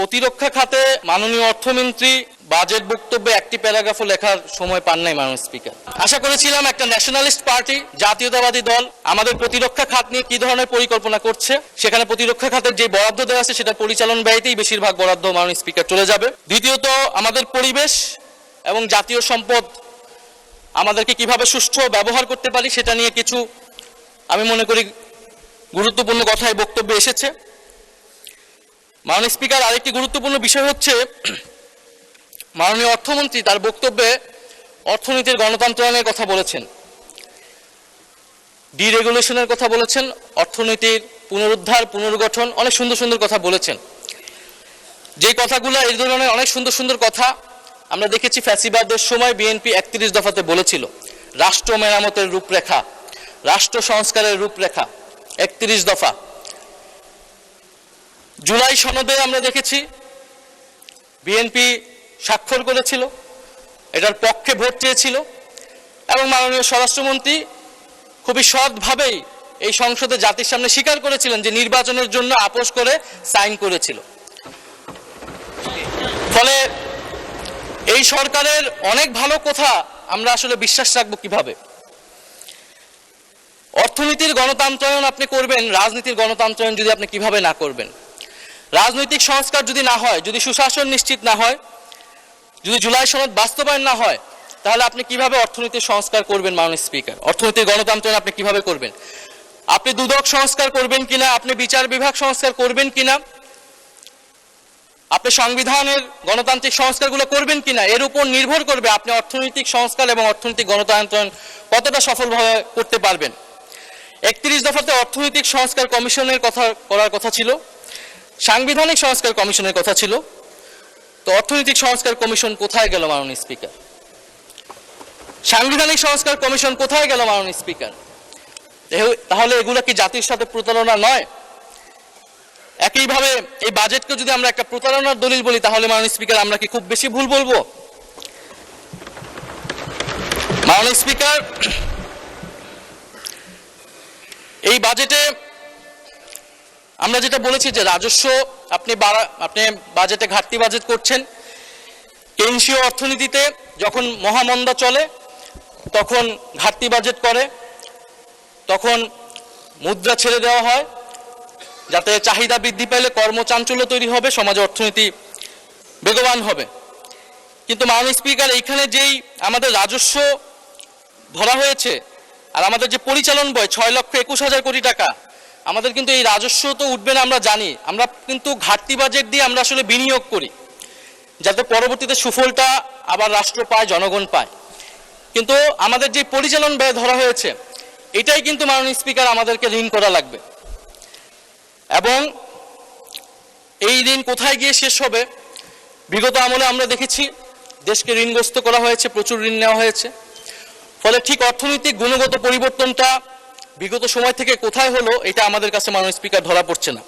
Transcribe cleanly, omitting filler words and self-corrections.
প্রতিরক্ষা খাতে মাননীয় অর্থমন্ত্রী বাজেট বক্তব্যে একটি প্যারাগ্রাফও লেখার সময় পান নাই মাননীয় স্পিকার। আশা করেছিলাম একটা ন্যাশনালিস্ট পার্টি, জাতীয়তাবাদী দল আমাদের প্রতিরক্ষা খাত নিয়ে কি ধরনের পরিকল্পনা করছে, সেখানে প্রতিরক্ষা খাতের যে বরাদ্দ দেওয়া আছে সেটা পরিচালন ব্যয়তেই বেশিরভাগ বরাদ্দ মাননীয় স্পিকার চলে যাবে। দ্বিতীয়ত, আমাদের পরিবেশ এবং জাতীয় সম্পদ আমাদেরকে কিভাবে সুষ্ঠু ব্যবহার করতে পারি সেটা নিয়ে কিছু আমি মনে করি গুরুত্বপূর্ণ কথায় বক্তব্যে এসেছে। মাননীয় স্পিকার, আরেকটি গুরুত্বপূর্ণ বিষয় হচ্ছে মাননীয় অর্থমন্ত্রী তার বক্তব্যে অর্থনীতির গণতন্ত্রায়নের কথা বলেছেন, ডিরেগুলেশনের কথা বলেছেন, অর্থনীতির পুনরুদ্ধার পুনর্গঠন, অনেক সুন্দর সুন্দর কথা বলেছেন। যে কথাগুলো এই ধরনের অনেক সুন্দর সুন্দর কথা আমরা দেখেছি ফ্যাসিবাদের সময় বিএনপি 31 দফাতে বলেছিল। রাষ্ট্র মেরামতের রূপরেখা, রাষ্ট্র সংস্কারের রূপরেখা, 31 দফা। জুলাই সনদে আমরা দেখেছি বিএনপি স্বাক্ষর করেছিল, এটার পক্ষে ভোট চেয়েছিল এবং মাননীয় স্বরাষ্ট্রমন্ত্রী খুবই সৎভাবেই এই সংসদে জাতির সামনে স্বীকার করেছিলেন যে নির্বাচনের জন্য আপোষ করে সাইন করেছিল। ফলে এই সরকারের অনেক ভালো কথা আমরা আসলে বিশ্বাস রাখবো কিভাবে? অর্থনীতির গণতন্ত্রায়ন আপনি করবেন, রাজনীতির গণতন্ত্রায়ন যদি আপনি কিভাবে না করবেন? রাজনৈতিক সংস্কার যদি না হয়, যদি সুশাসন নিশ্চিত না হয়, যদি জুলাই সনদ বাস্তবায়ন না হয়, তাহলে আপনি কিভাবে অর্থনীতির সংস্কার করবেন মাননীয় স্পিকার? অর্থনীতির গণতন্ত্রায়ন আপনি কিভাবে করবেন? আপনি দুদক সংস্কার করবেন কিনা, আপনি বিচার বিভাগ সংস্কার করবেন কিনা, আপনি সংবিধানের গণতান্ত্রিক সংস্কারগুলো করবেন কিনা, এর উপর নির্ভর করবে আপনি অর্থনৈতিক সংস্কার এবং অর্থনৈতিক গণতন্ত্রায়ন কতটা সফলভাবে করতে পারবেন। 31 দফাতে অর্থনৈতিক সংস্কার কমিশনের কথা করার কথা ছিল, সাংবিধানিক সংস্কার কমিশনের কথা ছিল, তো অর্থনৈতিক সংস্কার কমিশন কোথায় গেল মাননীয় স্পিকার? সাংবিধানিক সংস্কার কমিশন কোথায় গেল মাননীয় স্পিকার? তাহলে এগুলো কি জাতির সাথে প্রতারণা নয়? একইভাবে এই বাজেটকে যদি আমরা একটা প্রতারণার দলিল বলি, তাহলে মাননীয় স্পিকার আমরা কি খুব বেশি ভুল বলবো? মাননীয় স্পিকার, এই বাজেটে আমরা যেটা বলেছি যে রাজস্ব আপনি বাজেটে ঘাটতি বাজেট করছেন। কেইনসীয় অর্থনীতিতে যখন মহামন্দা চলে তখন ঘাটতি বাজেট করে, তখন মুদ্রা ছেড়ে দেওয়া হয় যাতে চাহিদা বৃদ্ধি পেলে কর্মচাঞ্চল্য তৈরি হবে, সমাজে অর্থনীতি বেগবান হবে। কিন্তু মাননীয় স্পিকার, এইখানে যেই আমাদের রাজস্ব ধরা হয়েছে আর আমাদের যে পরিচালন ব্যয় 6,21,000 কোটি টাকা, আমাদের কিন্তু এই রাজস্ব তো উঠবে না আমরা জানি, আমরা কিন্তু ঘাটতি বাজেট দিয়ে আমরা আসলে বিনিয়োগ করি যাতে পরবর্তীতে সুফলটা আবার রাষ্ট্র পায়, জনগণ পায়। কিন্তু আমাদের যে পরিচালন ব্যয় ধরা হয়েছে এটাই কিন্তু মাননীয় স্পিকার আমাদেরকে ঋণ করা লাগবে, এবং এই ঋণ কোথায় গিয়ে শেষ হবে? বিগত আমলে আমরা দেখেছি দেশকে ঋণগ্রস্ত করা হয়েছে, প্রচুর ঋণ নেওয়া হয়েছে। ফলে ঠিক অর্থনৈতিক গুণগত পরিবর্তনটা বিগত সময় থেকে কোথায় হলো এটা আমাদের কাছে মাননীয় স্পিকার ধরা পড়ছে না।